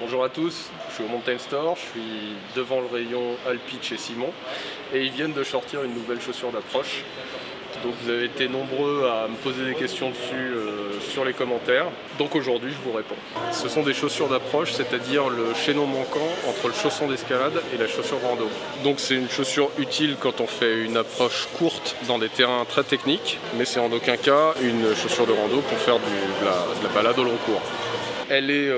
Bonjour à tous, je suis au Mountain Store, je suis devant le rayon Alpi chez Simon et ils viennent de sortir une nouvelle chaussure d'approche. Donc vous avez été nombreux à me poser des questions dessus sur les commentaires, donc aujourd'hui je vous réponds. Ce sont des chaussures d'approche, c'est-à-dire le chaînon manquant entre le chausson d'escalade et la chaussure rando. Donc c'est une chaussure utile quand on fait une approche courte dans des terrains très techniques, mais c'est en aucun cas une chaussure de rando pour faire de la balade au long cours. Elle est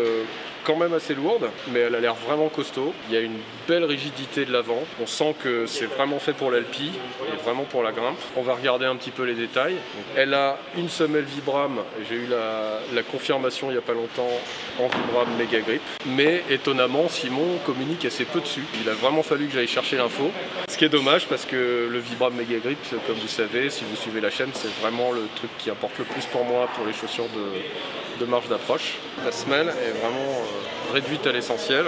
quand même assez lourde, mais elle a l'air vraiment costaud. Il y a une belle rigidité de l'avant. On sent que c'est vraiment fait pour l'alpi et vraiment pour la grimpe. On va regarder un petit peu les détails. Elle a une semelle Vibram. J'ai eu la confirmation il n'y a pas longtemps en Vibram Mega Grip. Mais étonnamment, Simon communique assez peu dessus. Il a vraiment fallu que j'aille chercher l'info. Ce qui est dommage parce que le Vibram Mega Grip, comme vous savez, si vous suivez la chaîne, c'est vraiment le truc qui importe le plus pour moi pour les chaussures de marche d'approche. La semelle est vraiment réduite à l'essentiel.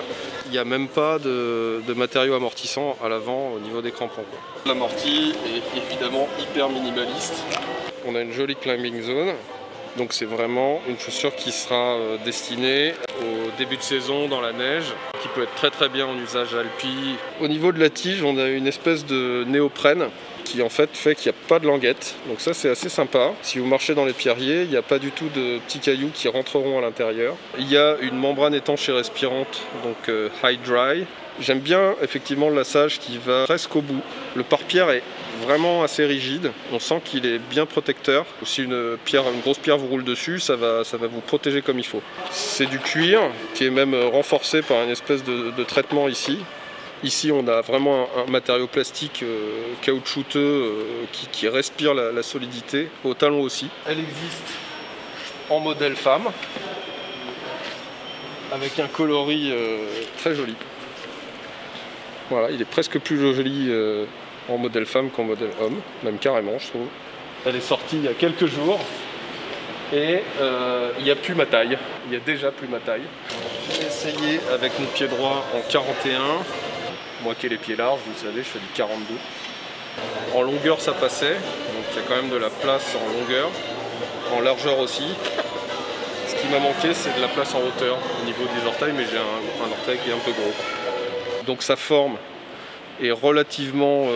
Il n'y a même pas de matériaux amortissants à l'avant au niveau des crampons. L'amorti est évidemment hyper minimaliste. On a une jolie climbing zone. Donc c'est vraiment une chaussure qui sera destinée au début de saison dans la neige, qui peut être très bien en usage alpi. Au niveau de la tige, on a une espèce de néoprène qui en fait qu'il n'y a pas de languette. Donc ça c'est assez sympa. Si vous marchez dans les pierriers, il n'y a pas du tout de petits cailloux qui rentreront à l'intérieur. Il y a une membrane étanche et respirante, donc high dry. J'aime bien effectivement le lassage qui va presque au bout. Le pare-pierre est vraiment assez rigide, on sent qu'il est bien protecteur. Si une grosse pierre vous roule dessus, ça va vous protéger comme il faut. C'est du cuir qui est même renforcé par une espèce de traitement ici. Ici on a vraiment un matériau plastique caoutchouteux qui respire la solidité, au talon aussi. Elle existe en modèle femme, avec un coloris très joli. Voilà, il est presque plus joli en modèle femme qu'en modèle homme, même carrément je trouve. Elle est sortie il y a quelques jours et il n'y a plus ma taille, il y a déjà plus ma taille. J'ai essayé avec mon pied droit en 41, moi qui ai les pieds larges, vous savez, je fais du 42. En longueur ça passait, donc il y a quand même de la place en longueur, en largeur aussi. Ce qui m'a manqué c'est de la place en hauteur au niveau des orteils, mais j'ai un orteil qui est un peu gros. Donc sa forme est relativement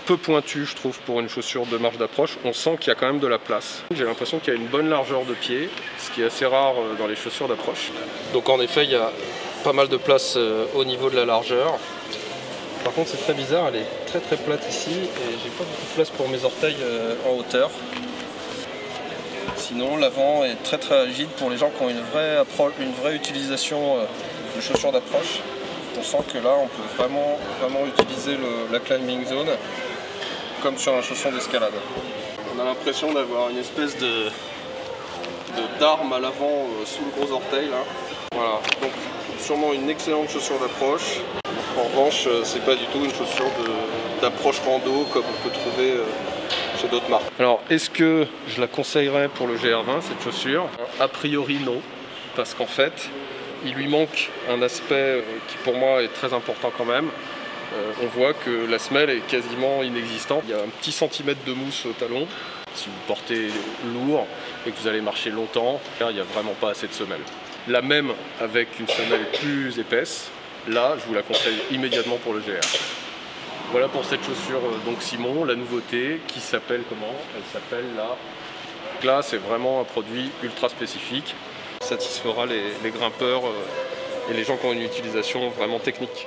peu pointue je trouve pour une chaussure de marche d'approche. On sent qu'il y a quand même de la place. J'ai l'impression qu'il y a une bonne largeur de pied, ce qui est assez rare dans les chaussures d'approche. Donc en effet il y a pas mal de place au niveau de la largeur. Par contre c'est très bizarre, elle est très plate ici et j'ai pas beaucoup de place pour mes orteils en hauteur. Sinon l'avant est très rigide pour les gens qui ont une vraie utilisation de chaussures d'approche. On sent que là on peut vraiment utiliser la climbing zone comme sur un chausson d'escalade. On a l'impression d'avoir une espèce d'arme à l'avant sous le gros orteil là. Voilà, donc sûrement une excellente chaussure d'approche. En revanche, c'est pas du tout une chaussure d'approche rando comme on peut trouver chez d'autres marques. Alors, est-ce que je la conseillerais pour le GR20 cette chaussure? A priori non, parce qu'en fait, il lui manque un aspect qui pour moi est très important quand même. On voit que la semelle est quasiment inexistante. Il y a un petit centimètre de mousse au talon. Si vous portez lourd et que vous allez marcher longtemps, il n'y a vraiment pas assez de semelle. La même avec une semelle plus épaisse, là je vous la conseille immédiatement pour le GR. Voilà pour cette chaussure donc Simon, la nouveauté qui s'appelle comment? Elle s'appelle la... Là c'est vraiment un produit ultra spécifique. Satisfera les grimpeurs et les gens qui ont une utilisation vraiment technique.